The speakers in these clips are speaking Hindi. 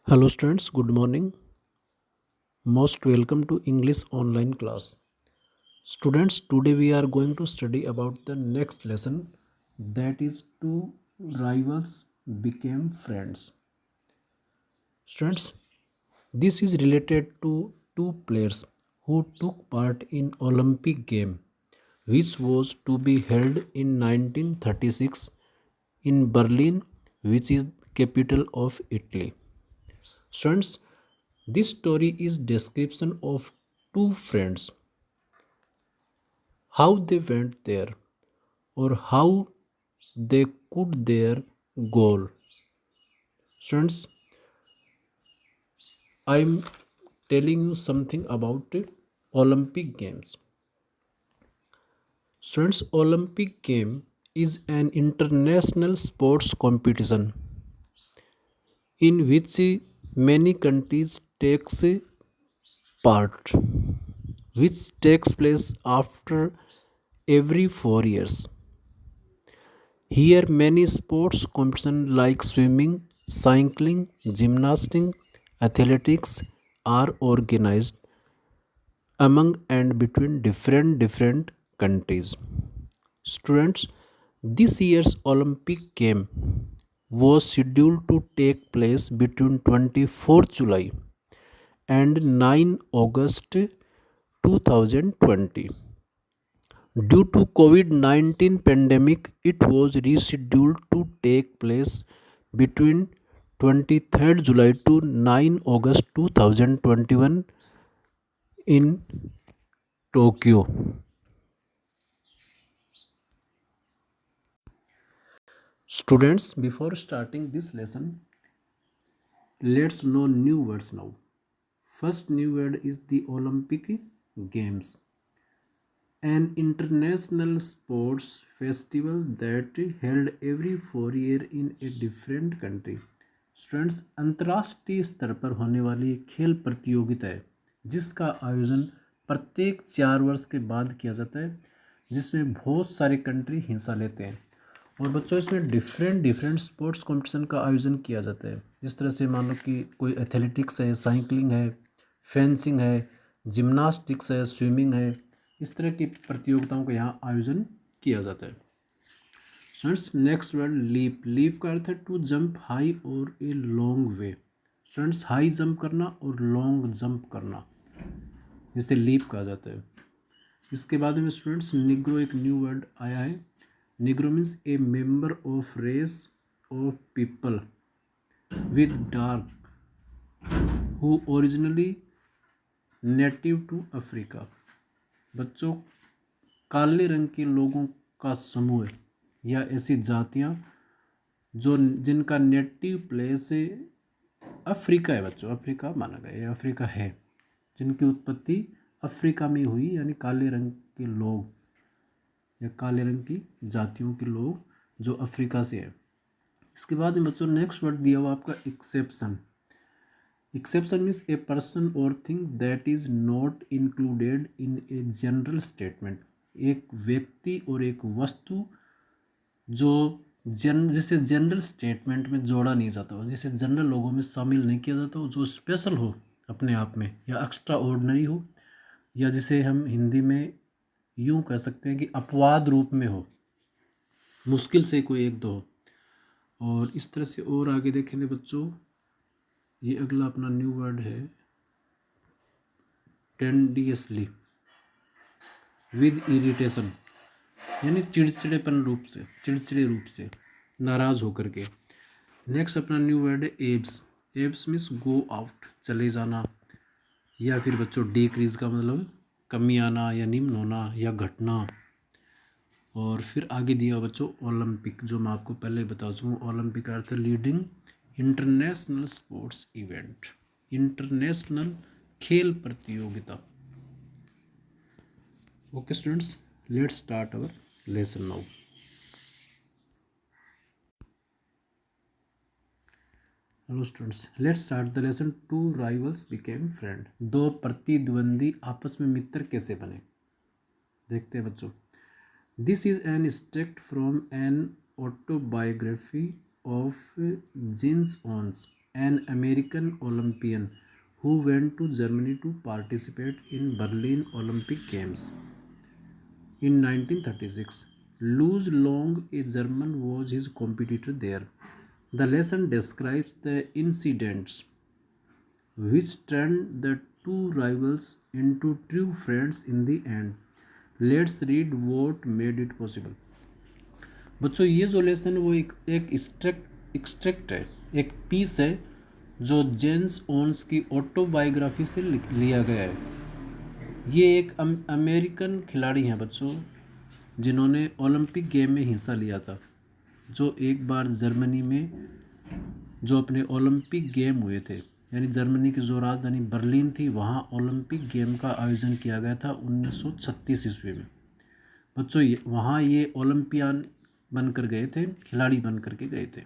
Hello students, good morning. Most welcome to English online class. Students, today we are going to study about the next lesson, that is two rivals became friends. Students, this is related to two players who took part in Olympic game which was to be held in 1936 in Berlin, which is capital of Italy. Students, this story is description of two friends, how they went there or how they could their goal. Students, I'm telling you something about Olympic Games. Students, Olympic game is an international sports competition in which many countries takes part, which takes place after every 4 years. Here, many sports competitions like swimming, cycling, gymnastics, athletics are organized among and between different countries. Students, this year's Olympic game was scheduled to take place between 24th July and 9 August 2020. Due to COVID-19 pandemic, it was rescheduled to take place between 23rd July to 9 August 2021 in Tokyo. Students, before starting this lesson, let's know new words now. First new word is the Olympic Games, an international sports festival that held every 4 year in a different country. Students, अंतर्राष्ट्रीय स्तर पर होने वाली एक खेल प्रतियोगिता है जिसका आयोजन प्रत्येक 4 वर्ष के बाद किया जाता है, जिसमें बहुत सारे कंट्री हिस्सा लेते हैं। और बच्चों, इसमें डिफरेंट स्पोर्ट्स कंपटीशन का आयोजन किया जाता है। जिस तरह से मान लो कि कोई एथलेटिक्स है, साइकिलिंग है, फेंसिंग है, जिम्नास्टिक्स है, स्विमिंग है, इस तरह की प्रतियोगिताओं का यहाँ आयोजन किया जाता है। Students, next word leap. Leap का अर्थ है टू जंप हाई और a long way. Students, high jump करना और लॉन्ग जंप करना, जिसे लीप कहा जाता है। इसके बाद में स्टूडेंट्स निग्रो एक न्यू वर्ड आया है। Negro means a member of race of people with dark who originally native to Africa. बच्चों, काले रंग के लोगों का समूह या ऐसी जातियां जो जिनका नेटिव प्लेस अफ्रीका है। बच्चों, अफ्रीका माना गया, ये अफ्रीका है, जिनकी उत्पत्ति अफ्रीका में हुई, यानी काले रंग के लोग या काले रंग की जातियों के लोग जो अफ्रीका से है। इसके बाद में बच्चों नेक्स्ट वर्ड दिया हुआ आपका exception. Exception means a person or thing that is not included in a general statement. एक व्यक्ति और एक वस्तु जो जिसे जनरल स्टेटमेंट में जोड़ा नहीं जाता हो, जिसे जनरल लोगों में शामिल नहीं किया जाता हो, जो स्पेशल हो अपने आप में या एक्स्ट्रा ऑर्डिनरी हो, या जिसे हम हिंदी में यूँ कह सकते हैं कि अपवाद रूप में हो, मुश्किल से कोई एक दो हो। और इस तरह से और आगे देखेंगे बच्चों, ये अगला अपना न्यू वर्ड है टेंडियसली विद इरिटेशन, यानी चिड़चिड़ेपन रूप से, चिड़चिड़े रूप से, नाराज होकर के। नेक्स्ट अपना न्यू वर्ड है abs. Abs means go out, चले जाना, या फिर बच्चों डिक्रीज का मतलब कमी आना या निम्न होना या घटना। और फिर आगे दिया बच्चों ओलंपिक, जो मैं आपको पहले बता चुका हूँ। ओलंपिक का अर्थ है leading international sports event, international खेल प्रतियोगिता। Okay students, let's start our lesson now. Hello students, let's start the lesson. Two rivals became friend. दो प्रतिद्वंदी आपस में मित्र कैसे बने, देखते हैं बच्चों। This is an extract from an autobiography of James Owens, an American Olympian who went to Germany to participate in Berlin Olympic Games. In 1936, Louis Long, a German, was his competitor there. The lesson describes the incidents which turned the two rivals into true friends in the end. Let's read what made it possible. बच्चों ये जो लेसन है वो एक एक्सट्रैक्ट है, एक पीस है जो जेम्स ओन्स की ऑटोबायोग्राफी से लिया गया है। ये एक अमेरिकन खिलाड़ी हैं बच्चों जिन्होंने ओलंपिक गेम में हिस्सा लिया था, जो एक बार जर्मनी में जो अपने ओलंपिक गेम हुए थे, यानी जर्मनी की जो राजधानी बर्लिन थी वहाँ ओलंपिक गेम का आयोजन किया गया था 1936 ईस्वी में। बच्चों वहाँ ये ओलंपियान बनकर गए थे, खिलाड़ी बन करके गए थे।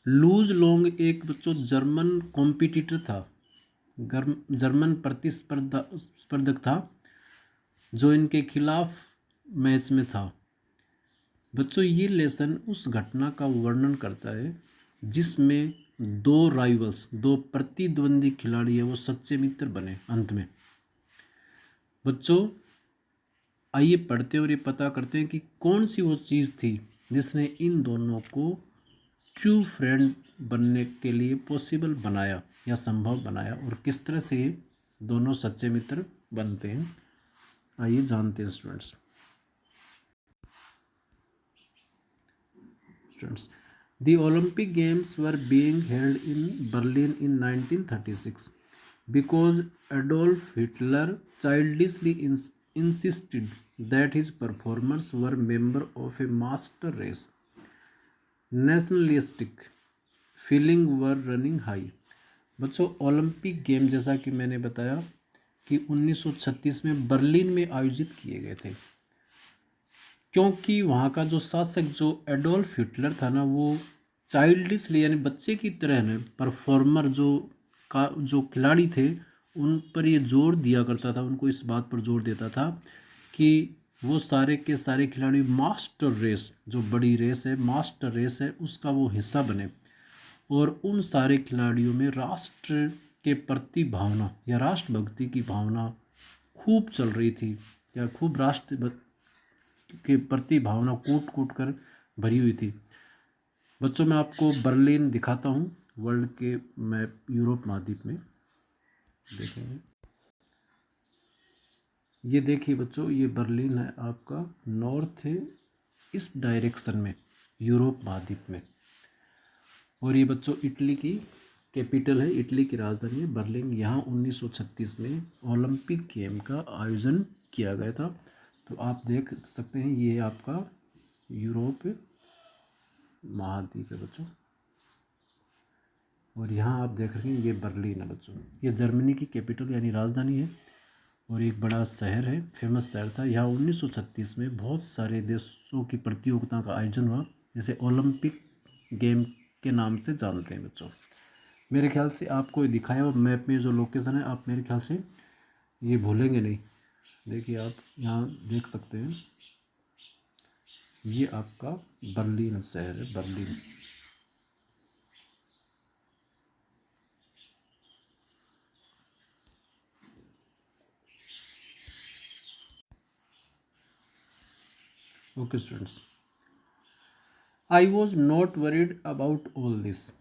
लूज लोंग एक बच्चों जर्मन कॉम्पिटिटर था, जर्मन स्पर्धक था जो इनके खिलाफ मैच में था। बच्चों ये लेसन उस घटना का वर्णन करता है जिसमें दो राइवल्स, दो प्रतिद्वंदी खिलाड़ी है वो सच्चे मित्र बने अंत में। बच्चों आइए पढ़ते और ये पता करते हैं कि कौन सी वो चीज़ थी जिसने इन दोनों को ट्रू फ्रेंड बनने के लिए पॉसिबल बनाया या संभव बनाया, और किस तरह से ये दोनों सच्चे मित्र बनते हैं। आइए जानते हैं students. The Olympic Games were being held in Berlin in 1936 because Adolf Hitler childishly insisted that his performers were members of a master race. Nationalistic feeling were running high. बच्चों ओलंपिक गेम जैसा कि मैंने बताया कि 1936 में बर्लिन में आयोजित किए गए थे, क्योंकि वहाँ का जो शासक जो एडोल्फ हिटलर था ना, वो चाइल्डिशली यानी बच्चे की तरह ने परफॉर्मर जो खिलाड़ी थे उन पर ये जोर दिया करता था, उनको इस बात पर जोर देता था कि वो सारे के सारे खिलाड़ी मास्टर रेस, जो बड़ी रेस है, मास्टर रेस है, उसका वो हिस्सा बने। और उन सारे खिलाड़ियों में राष्ट्र के प्रति भावना या राष्ट्रभक्ति की भावना खूब चल रही थी, या खूब राष्ट्र के प्रति भावना कूट कूट कर भरी हुई थी। बच्चों मैं आपको बर्लिन दिखाता हूँ, वर्ल्ड के मैप यूरोप महाद्वीप में देखेंगे। ये देखिए बच्चों, ये बर्लिन है आपका नॉर्थ है इस डायरेक्शन में यूरोप महाद्वीप में, और ये बच्चों इटली की कैपिटल है, इटली की राजधानी है बर्लिन। यहाँ 1936 में ओलंपिक गेम का आयोजन किया गया था। तो आप देख सकते हैं ये आपका यूरोप महाद्वीप है बच्चों, और यहाँ आप देख रहे हैं ये बर्लिन है बच्चों। ये जर्मनी की कैपिटल यानी राजधानी है और एक बड़ा शहर है, फेमस शहर था। यहाँ 1936 में बहुत सारे देशों की प्रतियोगिता का आयोजन हुआ, जिसे ओलंपिक गेम के नाम से जानते हैं बच्चों। मेरे ख्याल से आपको दिखाया हुआ मैप में जो लोकेशन है, आप मेरे ख्याल से ये भूलेंगे नहीं। देखिए आप यहाँ देख सकते हैं, ये आपका बर्लिन शहर है, Berlin. Okay students, I was not worried about all this.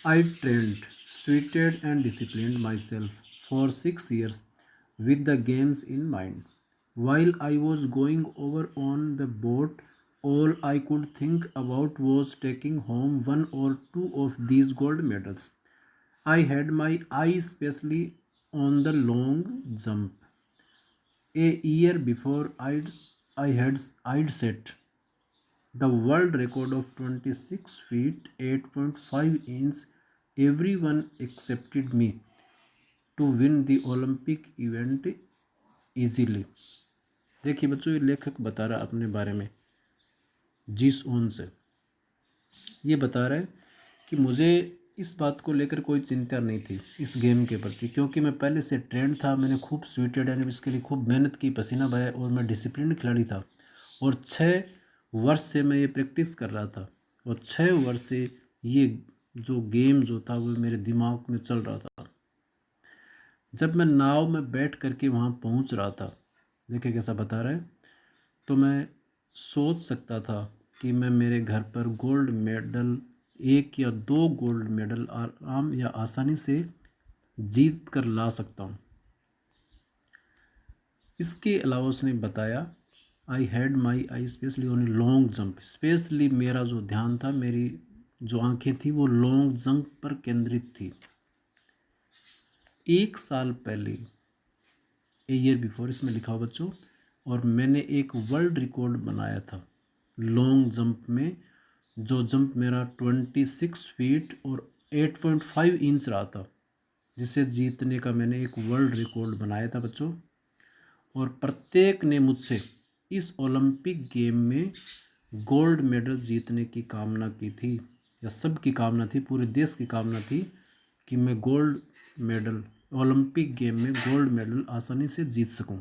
I trained, sweated and disciplined myself for 6 years with the games in mind. While I was going over on the boat, all I could think about was taking home one or two of these gold medals. I had my eye especially on the long jump. A year before I'd set the world record of 26 feet 8.5 inches. Everyone accepted me to win the Olympic event easily. देखिए बच्चों, ये लेखक बता रहा है अपने बारे में, जीस ओन से ये बता रहा है कि मुझे इस बात को लेकर कोई चिंता नहीं थी इस गेम के प्रति, क्योंकि मैं पहले से ट्रेंड था, मैंने खूब स्वीटेड यानी इसके लिए खूब मेहनत की, पसीना बहाया, और मैं डिसिप्लिन खिलाड़ी था। और 6 वर्ष से मैं ये प्रैक्टिस कर रहा था, और 6 वर्ष से ये जो गेम जो था वो मेरे दिमाग में चल रहा था। जब मैं नाव में बैठ करके वहाँ पहुँच रहा था, देखिए कैसा बता रहा है, तो मैं सोच सकता था कि मैं मेरे घर पर गोल्ड मेडल, 1 या 2 गोल्ड मेडल आराम या आसानी से जीत कर ला सकता हूँ। इसके अलावा उसने बताया, I had my I specially on long jump. Specially मेरा जो ध्यान था, मेरी जो आंखें थी वो लॉन्ग जंप पर केंद्रित थी। 1 साल पहले, ए ईयर बिफोर इसमें लिखा हुआ बच्चों, और मैंने एक वर्ल्ड रिकॉर्ड बनाया था लॉन्ग जंप में। जो जंप मेरा 26 फीट और 8.5 इंच रहा था, जिसे जीतने का मैंने एक वर्ल्ड रिकॉर्ड बनाया था बच्चों। और प्रत्येक ने मुझसे इस ओलंपिक गेम में गोल्ड मेडल जीतने की कामना की थी, या सबकी कामना थी, पूरे देश की कामना थी कि मैं गोल्ड मेडल, ओलंपिक गेम में गोल्ड मेडल आसानी से जीत सकूं।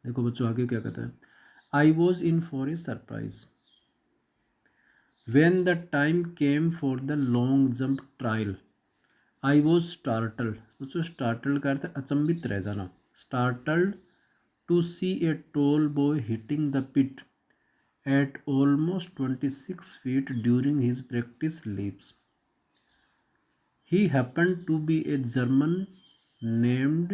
देखो बच्चों आगे क्या कहता है, I was in for a surprise when the time came for the long jump trial. I was startled, बच्चों स्टार्टल्ड का अर्थ है अचंभित रह जाना। Startled to see a tall boy hitting the pit at almost 26 feet during his practice leaps. He happened to be a German named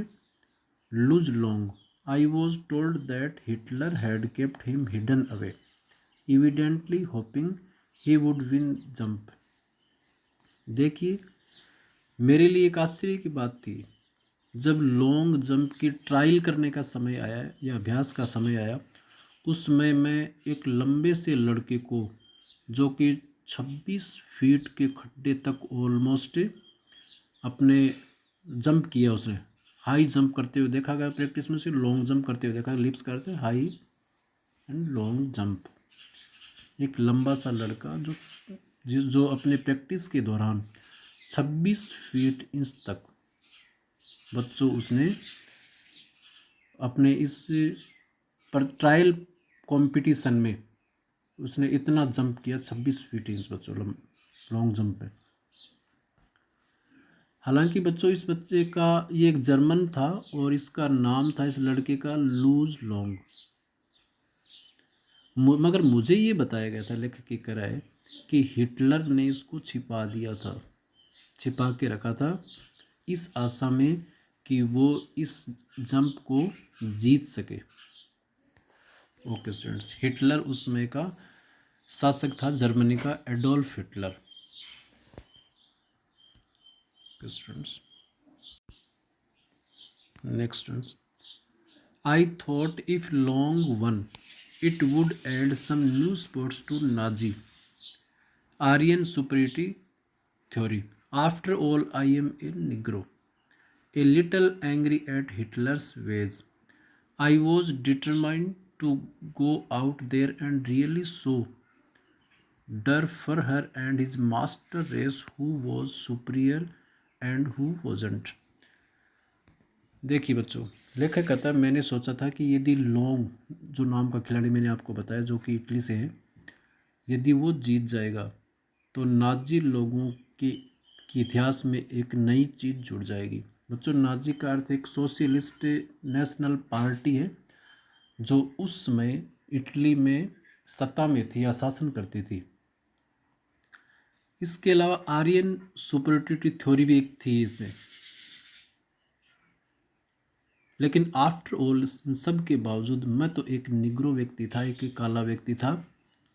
Luz Long. I was told that Hitler had kept him hidden away, evidently hoping he would win jump. देखिए, मेरे लिए एक आश्चर्य की बात थी, जब लॉन्ग जंप की ट्रायल करने का समय आया या अभ्यास का समय आया, उस समय मैं एक लंबे से लड़के को, जो कि 26 फीट के खड्डे तक ऑलमोस्ट अपने जंप किया, उसने हाई जंप करते हुए देखा गया प्रैक्टिस में, से लॉन्ग जंप करते हुए देखा, लिप्स करते हाई एंड लॉन्ग जंप। एक लंबा सा लड़का जो अपने प्रैक्टिस के दौरान 26 फीट इंच तक बच्चों उसने अपने इस पर ट्रायल कंपटीशन में उसने इतना जंप किया, 26 फीट इंच बच्चों लॉन्ग जंप पे। हालांकि बच्चों इस बच्चे का, ये एक जर्मन था और इसका नाम था इस लड़के का लूज लॉन्ग। मगर मुझे ये बताया गया था, लेखक की कह रहा है कि हिटलर ने इसको छिपा दिया था, छिपा के रखा था इस आशा में कि वो इस जंप को जीत सके। ओके स्टूडेंट्स, हिटलर उस समय का शासक था जर्मनी का, Adolf Hitler. Students next students, I thought if Long won, it would add some new sports to Nazi Aryan superiority theory. After all, I am a Negro, a little angry at Hitler's ways. I was determined to go out there and really show Derferher and his master race who was superior and who wasn't. देखिए बच्चों, लेखक कहता है मैंने सोचा था कि यदि लॉन्ग, जो नाम का खिलाड़ी मैंने आपको बताया जो कि इटली से है, यदि वो जीत जाएगा तो नाजी लोगों के इतिहास में एक नई चीज़ जुड़ जाएगी। बच्चों नाजी का अर्थ एक सोशलिस्ट नेशनल पार्टी है जो उस समय इटली में सत्ता में थी या शासन करती थी। इसके अलावा आर्यन सुपरियरिटी थ्योरी भी एक थी इसमें। लेकिन आफ्टर ऑल, इन सब के बावजूद मैं तो एक निग्रो व्यक्ति था, एक काला व्यक्ति था,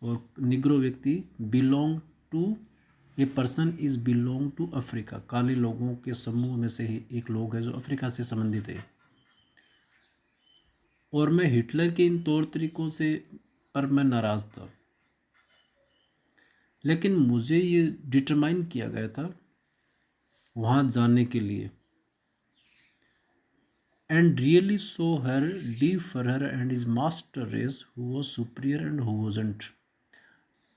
और निग्रो व्यक्ति belong to, a person is belong to Africa, काले लोगों के समूह में से ही एक लोग है जो अफ्रीका से संबंधित है। और मैं हिटलर के इन तौर तरीकों से पर मैं नाराज़ था, लेकिन मुझे ये डिटरमाइन किया गया था वहाँ जाने के लिए, and really saw her defer her and his master race who was superior and who wasn't.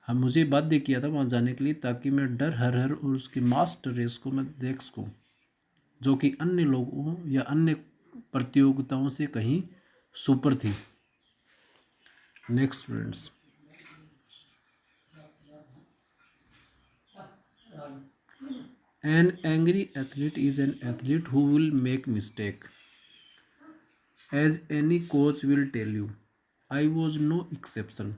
हम मुझे बाध्य किया था वहाँ जाने के लिए ताकि मैं डर हर और उसके मास्टर रेस को मैं देख सकूँ, जो कि अन्य लोगों या अन्य प्रतियोगिताओं से कहीं सुपर थी। Next students, An angry athlete is an athlete who will make mistake. As any coach will tell you, I was no exception.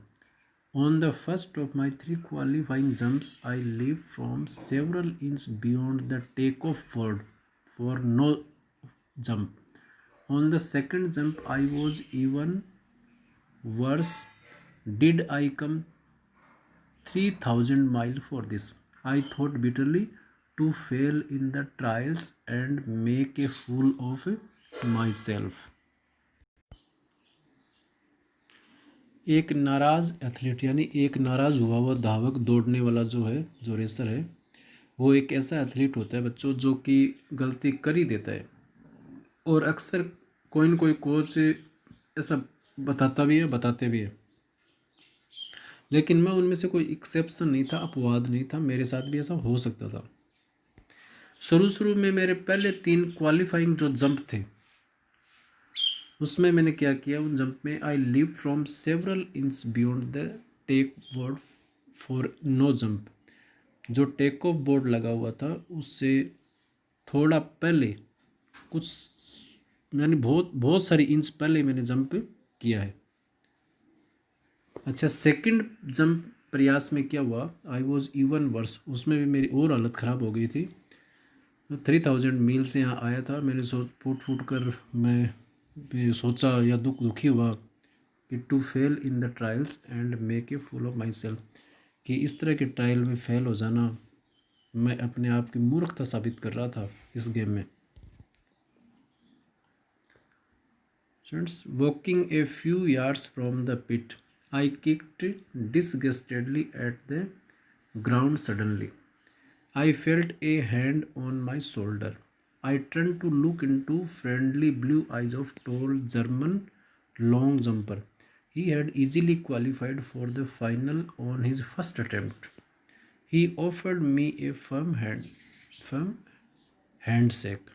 On the first of my three qualifying jumps, I leaped from several inches beyond the takeoff word for no jump. On the second jump, I was even worse. Did I come 3,000 miles for this? I thought bitterly to fail in the trials and make a fool of myself. एक नाराज़ एथलीट यानी एक नाराज़ हुआ हुआ धावक दौड़ने वाला जो है, जो रेसर है, वो एक ऐसा एथलीट होता है बच्चों जो कि गलती कर ही देता है। और अक्सर कोई न कोई कोच ऐसा बताते भी है, लेकिन मैं उनमें से कोई एक्सेप्शन नहीं था, अपवाद नहीं था। मेरे साथ भी ऐसा हो सकता था। शुरू में मेरे पहले 3 क्वालिफाइंग जो जंप थे, उसमें मैंने क्या किया, उन जंप में I leave from several inch beyond the take word for no jump. जो टेक ऑफ बोर्ड लगा हुआ था उससे थोड़ा पहले, कुछ यानी बहुत बहुत सारी इंच पहले मैंने जंप किया है। अच्छा, सेकंड जंप प्रयास में क्या हुआ, आई वॉज इवन वर्स। उसमें भी मेरी और हालत ख़राब हो गई थी। 3,000 मील से यहाँ आया था। मैंने फूट कर मैं सोचा या दुखी हुआ कि to fail in the trials and make a fool of myself, कि इस तरह के ट्रायल में फेल हो जाना, मैं अपने आप की मूर्खता साबित कर रहा था इस गेम में। Students, walking a few yards from the pit, I kicked disgustedly at the ground suddenly. I felt a hand on my shoulder. I turned to look into friendly blue eyes of tall German long jumper. He had easily qualified for the final on his first attempt. He offered me a firm handshake.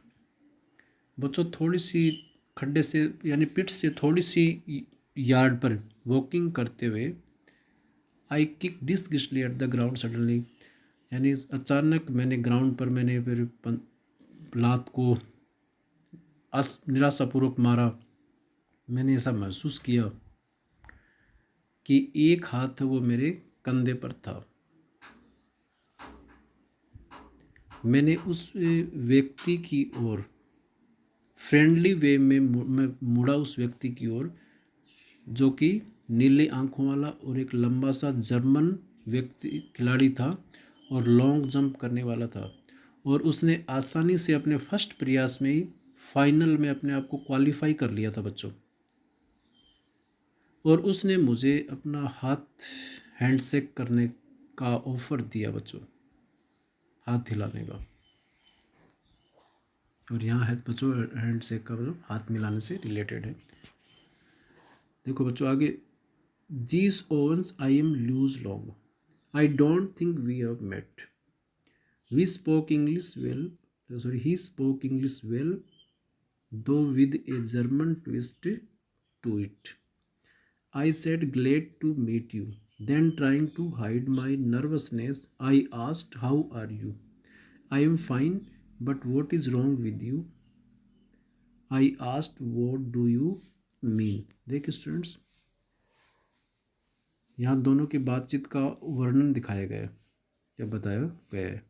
बच्चों, थोड़ी सी खड्डे से यानी पिट से थोड़ी सी यार्ड पर वॉकिंग करते हुए, I kick disgustedly at the ground suddenly, यानी अचानक मैंने ग्राउंड पर मैंने फिर लात को निराशापूर्वक मारा। मैंने ऐसा महसूस किया कि एक हाथ वो मेरे कंधे पर था। मैंने उस व्यक्ति की ओर फ्रेंडली वे में मैं मुड़ा, उस व्यक्ति की ओर जो कि नीली आंखों वाला और एक लंबा सा जर्मन व्यक्ति खिलाड़ी था और लॉन्ग जंप करने वाला था, और उसने आसानी से अपने फर्स्ट प्रयास में ही फाइनल में अपने आप को क्वालिफाई कर लिया था बच्चों। और उसने मुझे अपना हाथ हैंडशेक करने का ऑफर दिया बच्चों, हाथ हिलाने का। और यहाँ है बच्चों, हैंडशेक का मतलब हाथ मिलाने से रिलेटेड है। देखो बच्चों आगे, Jesse Owens I am Luz Long, I don't think we have met, we spoke English well, he spoke English well, though with a German twist to it. I said, glad to meet you. Then, trying to hide my nervousness, I asked, how are you? I am fine, but what is wrong with you? I asked, what do you mean? देखिए स्टूडेंट्स, यहाँ दोनों की बातचीत का वर्णन दिखाया गया है या बताया गया है।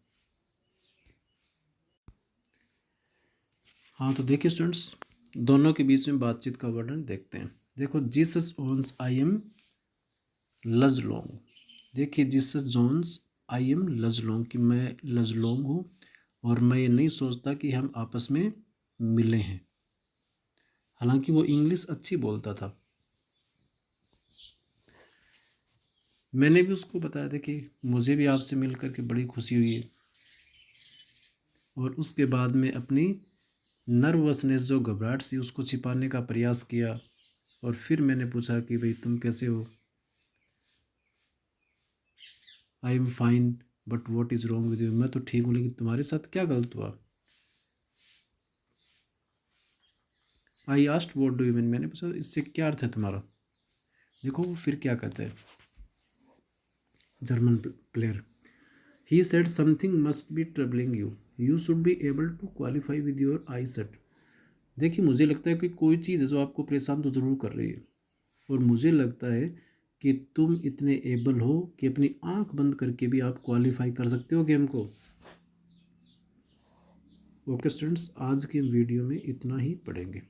हाँ तो देखिए स्टूडेंट्स, दोनों के बीच में बातचीत का वर्णन देखते हैं। देखो, जीसस ओन्स आई एम लजलोंग। देखिए, जीसस जोन्स आई एम लजलोंग, कि मैं लजलोंग हूँ और मैं ये नहीं सोचता कि हम आपस में मिले हैं। हालांकि वो इंग्लिश अच्छी बोलता था। मैंने भी उसको बताया, देखिए मुझे भी आपसे मिल करके बड़ी खुशी हुई है। और उसके बाद में अपनी नर्वसनेस, जो घबराहट सी, उसको छिपाने का प्रयास किया। और फिर मैंने पूछा कि भाई तुम कैसे हो? I am fine, but what is wrong with you, मैं तो ठीक हूँ लेकिन तुम्हारे साथ क्या गलत हुआ? I asked what do you mean, मैंने पूछा इससे क्या अर्थ है तुम्हारा? देखो वो फिर क्या कहता है German player, he said something must be troubling you, you should be able to qualify with your eye set. देखिए मुझे लगता है कि कोई चीज़ है जो आपको परेशान तो ज़रूर कर रही है, और मुझे लगता है कि तुम इतने एबल हो कि अपनी आंख बंद करके भी आप क्वालिफाई कर सकते हो गेम को। ओके स्टूडेंट्स, आज के वीडियो में इतना ही पढ़ेंगे।